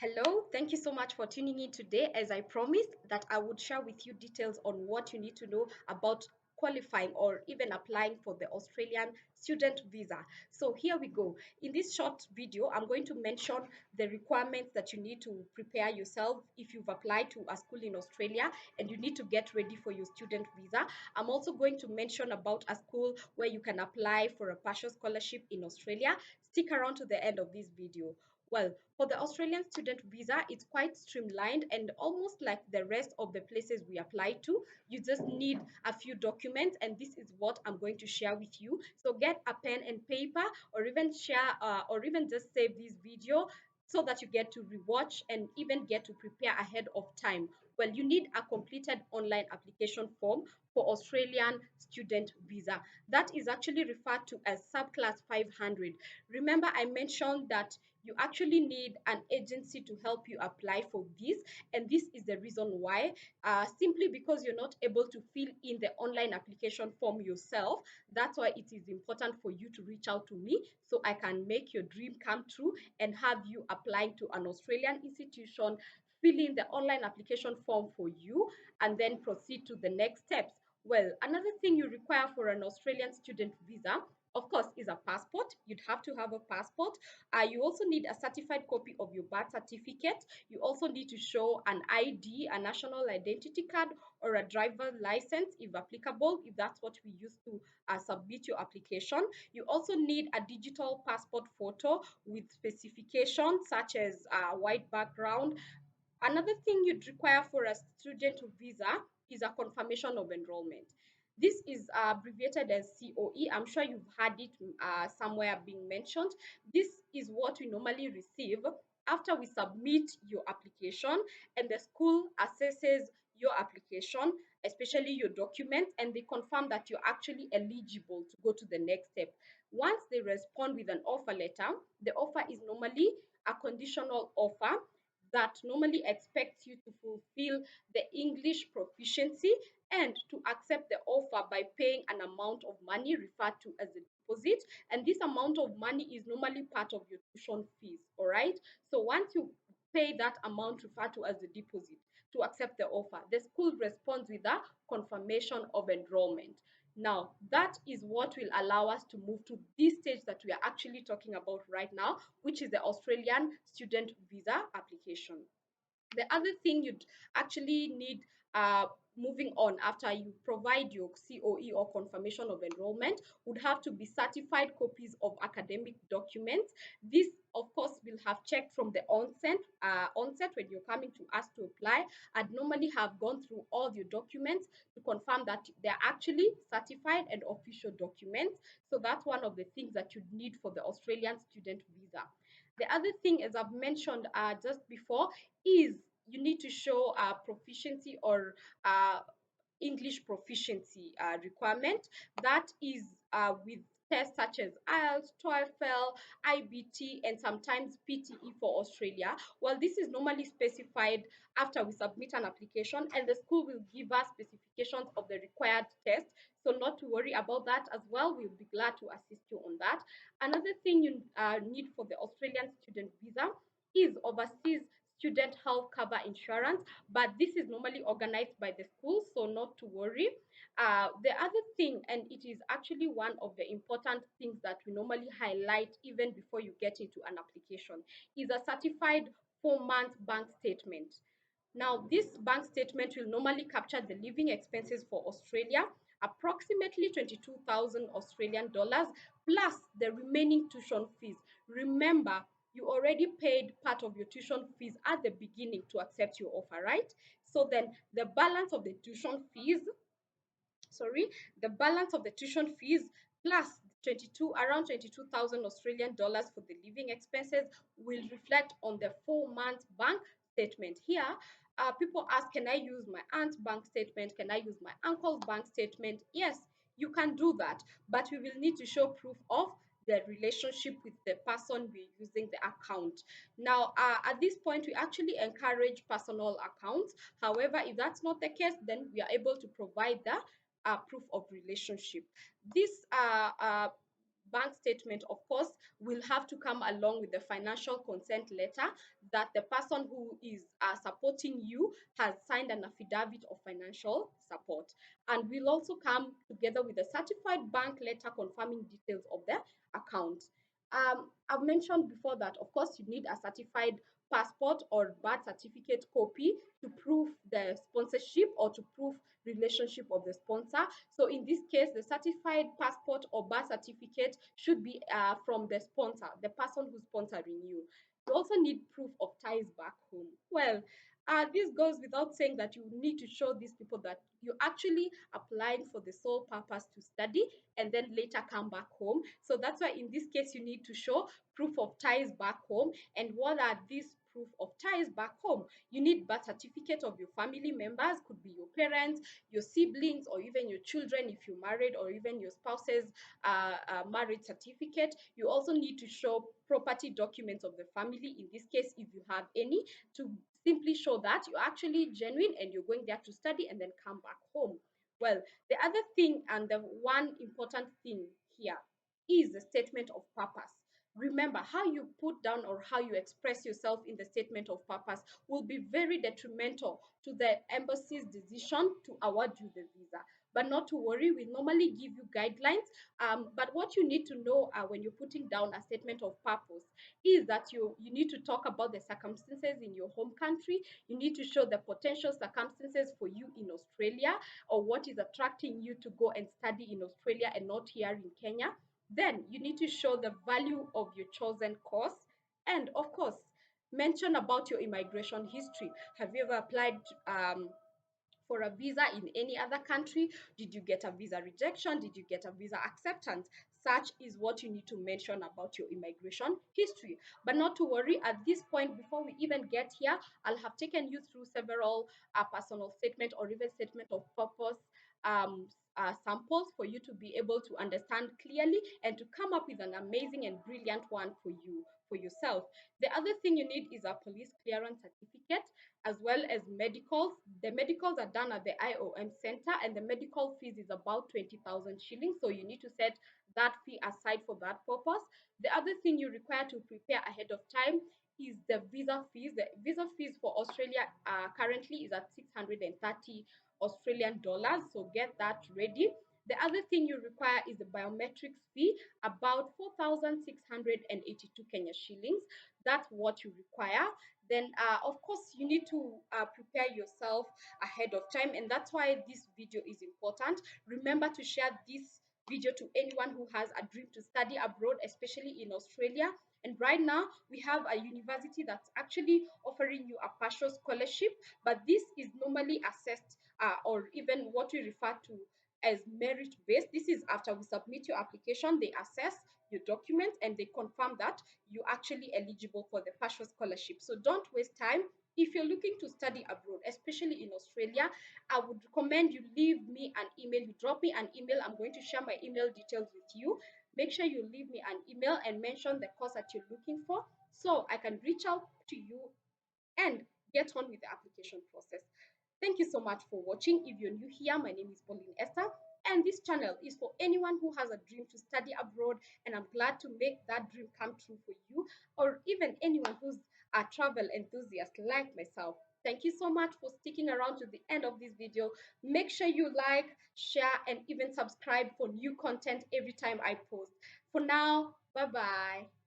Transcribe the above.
Hello, thank you so much for tuning in today. As I promised that I would share with you details on what you need to know about qualifying or even applying for the Australian student visa. So here we go. In this short video, I'm going to mention the requirements that you need to prepare yourself if you've applied to a school in Australia and you need to get ready for your student visa. I'm also going to mention about a school where you can apply for a partial scholarship in Australia. Stick around to the end of this video. Well, for the Australian student visa, it's quite streamlined and almost like the rest of the places we apply to. You just need a few documents, and this is what I'm going to share with you. So get a pen and paper, or even share, or even just save this video so that you get to rewatch and even get to prepare ahead of time. Well, you need a completed online application form for Australian student visa. That is actually referred to as subclass 500. Remember, I mentioned that you actually need an agency to help you apply for this, and this is the reason why. Simply because you're not able to fill in the online application form yourself, that's why it is important for you to reach out to me so I can make your dream come true and have you applying to an Australian institution, fill in the online application form for you, and then proceed to the next steps. Well, another thing you require for an Australian student visa, of course, is a passport. You'd have to have a passport. You also need a certified copy of your birth certificate. You also need to show an ID, a national identity card, or a driver license, if applicable, if that's what we use to submit your application. You also need a digital passport photo with specifications such as white background. Another thing you'd require for a student visa is a confirmation of enrollment. This is abbreviated as COE. I'm sure you've had it somewhere being mentioned. This is what we normally receive after we submit your application and the school assesses your application, especially your documents, and they confirm that you're actually eligible to go to the next step. Once they respond with an offer letter, the offer is normally a conditional offer that normally expects you to fulfill the English proficiency and to accept the offer by paying an amount of money referred to as a deposit. And this amount of money is normally part of your tuition fees. All right. So once you pay that amount referred to as a deposit to accept the offer, the school responds with a confirmation of enrollment. Now, that is what will allow us to move to this stage that we are actually talking about right now, which is the Australian student visa application. The other thing you'd actually need moving on after you provide your COE or confirmation of enrollment would have to be certified copies of academic documents. This, of course, will have checked from the onset when you're coming to us to apply. I'd normally have gone through all your documents to confirm that they're actually certified and official documents. So that's one of the things that you need for the Australian student visa. The other thing, as I've mentioned just before, is you need to show proficiency or English proficiency requirement. That is with tests such as IELTS, TOEFL, IBT, and sometimes PTE for Australia. Well, this is normally specified after we submit an application, and the school will give us specifications of the required test. So, not to worry about that as well. We'll be glad to assist you on that. Another thing you need for the Australian student visa is overseas student health cover insurance, but this is normally organized by the school, so not to worry. The other thing, and it is actually one of the important things that we normally highlight even before you get into an application, is a certified 4-month bank statement. Now, this bank statement will normally capture the living expenses for Australia, approximately 22,000 Australian dollars, plus the remaining tuition fees. Remember, you already paid part of your tuition fees at the beginning to accept your offer, right? So then the balance of the tuition fees, sorry, the balance of the tuition fees plus 22 around 22,000 Australian dollars for the living expenses will reflect on the 4-month bank statement. Here, people ask, can I use my aunt's bank statement? Can I use my uncle's bank statement? Yes, you can do that, but we will need to show proof of the relationship with the person we're using the account. Now, at this point, we actually encourage personal accounts. However, if that's not the case, then we are able to provide the proof of relationship. This bank statement, of course, will have to come along with the financial consent letter that the person who is supporting you has signed an affidavit of financial support. And will also come together with a certified bank letter confirming details of the account. I've mentioned before that, of course, you need a certified passport or birth certificate copy to prove the sponsorship or to prove relationship of the sponsor. So in this case, the certified passport or birth certificate should be from the sponsor, the person who's sponsoring you. You also need proof of ties back home. Well, this goes without saying that you need to show these people that you're actually applying for the sole purpose to study and then later come back home. So that's why in this case, you need to show proof of ties back home. And what are these proof of ties back home? You need birth certificate of your family members, could be your parents, your siblings, or even your children if you're married, or even your spouse's marriage certificate. You also need to show property documents of the family, in this case, if you have any, to simply show that you're actually genuine and you're going there to study and then come back home. Well, the other thing and the one important thing here is the statement of purpose. Remember, how you put down or how you express yourself in the statement of purpose will be very detrimental to the embassy's decision to award you the visa. But not to worry, we normally give you guidelines. But what you need to know when you're putting down a statement of purpose is that you need to talk about the circumstances in your home country. You need to show the potential circumstances for you in Australia, or what is attracting you to go and study in Australia and not here in Kenya. Then you need to show the value of your chosen course. And of course, mention about your immigration history. Have you ever applied for a visa in any other country? Did you get a visa rejection? Did you get a visa acceptance? Such is what you need to mention about your immigration history. But not to worry, at this point, before we even get here, I'll have taken you through several personal statement or even statement of purpose samples for you to be able to understand clearly and to come up with an amazing and brilliant one for you, for yourself. The other thing you need is a police clearance certificate, as well as medicals. The medicals are done at the IOM center, and the medical fees is about 20,000 shillings. So you need to set that fee aside for that purpose. The other thing you require to prepare ahead of time is the visa fees. The visa fees for Australia currently is at 630 Australian dollars. So get that ready. The other thing you require is the biometrics fee, about 4,682 Kenya shillings. That's what you require. Then, of course, you need to prepare yourself ahead of time, and that's why this video is important. Remember to share this video to anyone who has a dream to study abroad, especially in Australia. And right now, we have a university that's actually offering you a partial scholarship, but this is normally assessed or even what we refer to as merit based. This is after we submit your application, they assess your documents and they confirm that you're actually eligible for the partial scholarship. So don't waste time. If you're looking to study abroad, especially in Australia, I would recommend you leave me an email. You drop me an email. I'm going to share my email details with you. Make sure you leave me an email and mention the course that you're looking for so I can reach out to you and get on with the application process. Thank you so much for watching. If you're new here, my name is Pauline Esther, and this channel is for anyone who has a dream to study abroad, and I'm glad to make that dream come true for you, or even anyone who's a travel enthusiast like myself. Thank you so much for sticking around to the end of this video. Make sure you like, share, and even subscribe for new content every time I post. For now, bye bye.